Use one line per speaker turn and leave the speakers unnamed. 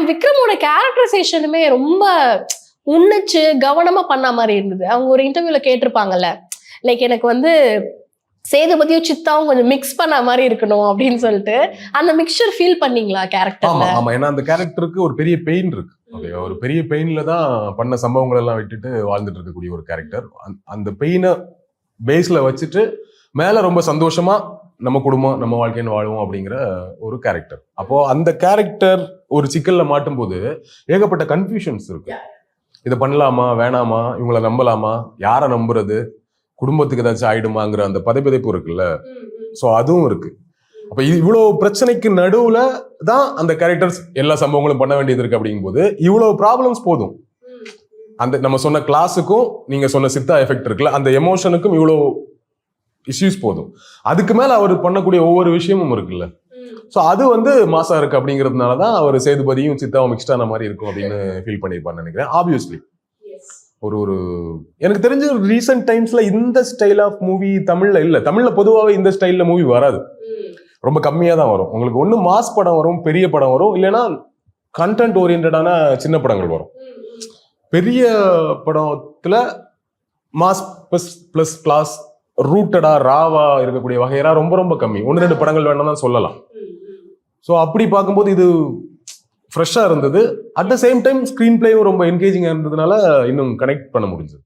And விக்ரமோட கேரக்டரைசேஷனுமே ரொம்ப உன்னிச்சு கவனமா பண்ண மாதிரி இருந்தது. அவங்க ஒரு இன்டர்வியூல கேட்டிருப்பாங்கல்ல, லைக் எனக்கு வந்து சேதுபதியும் சித்தாவும் கொஞ்சம் மிக்ஸ் பண்ண மாதிரி இருக்கணும் அப்படின்னு சொல்லிட்டு அந்த மிக்சர் ஃபீல் பண்ணீங்களா கேரக்டர்ல?
ஆமா, ஏன்னா அந்த கேரக்டருக்கு ஒரு பெரிய பெயின் இருக்கு. ஒரு பெரிய பெயின்ல தான் பண்ண சம்பவங்கள் எல்லாம் விட்டுட்டு வாழ்ந்துட்டு இருக்கக்கூடிய ஒரு கேரக்டர். அந்த பெயினை பேஸ்ல வச்சுட்டு மேல ரொம்ப சந்தோஷமா நம்ம குடும்பம் நம்ம வாழ்க்கைன்னு வாழுவோம் அப்படிங்கிற ஒரு கேரக்டர். அப்போ அந்த கேரக்டர் ஒரு சிக்கல்ல மாட்டும் போது ஏகப்பட்ட கன்ஃபியூஷன்ஸ் இருக்கு. இதை பண்ணலாமா வேணாமா, இவங்களை நம்பலாமா, யாரை நம்புறது, குடும்பத்துக்கு ஏதாச்சும் ஆயிடுமாங்கிற அந்த பதைப்பதைப்பு இருக்குல்ல. ஸோ அதுவும் இருக்கு. அப்ப இவ்வளவு பிரச்சனைக்கு நடுவுல தான் அந்த கேரக்டர்ஸ் எல்லா சம்பவங்களும் பண்ண வேண்டியது இருக்கு. அப்படிங்கும்போது இவ்வளவு ப்ராப்ளம்ஸ் போதும். அந்த நம்ம சொன்ன கிளாஸுக்கும் நீங்க சொன்ன சித்தா எஃபெக்ட் இருக்குல்ல, அந்த எமோஷனுக்கும் இவ்வளவு இஷ்யூஸ் போதும். அதுக்கு மேல அவர் பண்ணக்கூடிய ஒவ்வொரு விஷயமும் இருக்குல்ல. ஸோ அது வந்து மாசா இருக்கு. அப்படிங்கிறதுனாலதான் அவர் சேதுபதியும் சித்தாவும் மிக்ஸ்டான மாதிரி இருக்கும் அப்படின்னு ஃபீல் பண்ணிருப்பான்னு நினைக்கிறேன். ஆப்வியஸ்லி ஒரு எனக்கு தெரிஞ்ச ரீசெண்ட் டைம்ஸ்ல இந்த ஸ்டைல் ஆஃப் மூவி தமிழ்ல இல்ல. தமிழ்ல பொதுவாகவே இந்த ஸ்டைல்ல மூவி வராது, ரொம்ப கம்மியா தான் வரும். உங்களுக்கு ஒண்ணு மாஸ் படம் வரும், பெரிய படம் வரும், இல்லைன்னா கண்டென்ட் ஓரியன்டான சின்ன படங்கள் வரும். பெரிய படத்துல மாஸ் பிளஸ் கிளாஸ் ரூட்டடா ராவா இருக்கக்கூடிய வகையரா ரொம்ப ரொம்ப கம்மி. 1-2 படங்கள் வேணா தான் சொல்லலாம். ஸோ அப்படி பார்க்கும்போது இது ஃப்ரெஷ்ஷா இருந்தது. At the same time screen பிளேயும் ரொம்ப என்கேஜிங்கா இருந்ததுனால இன்னும் கனெக்ட் பண்ண முடிஞ்சது.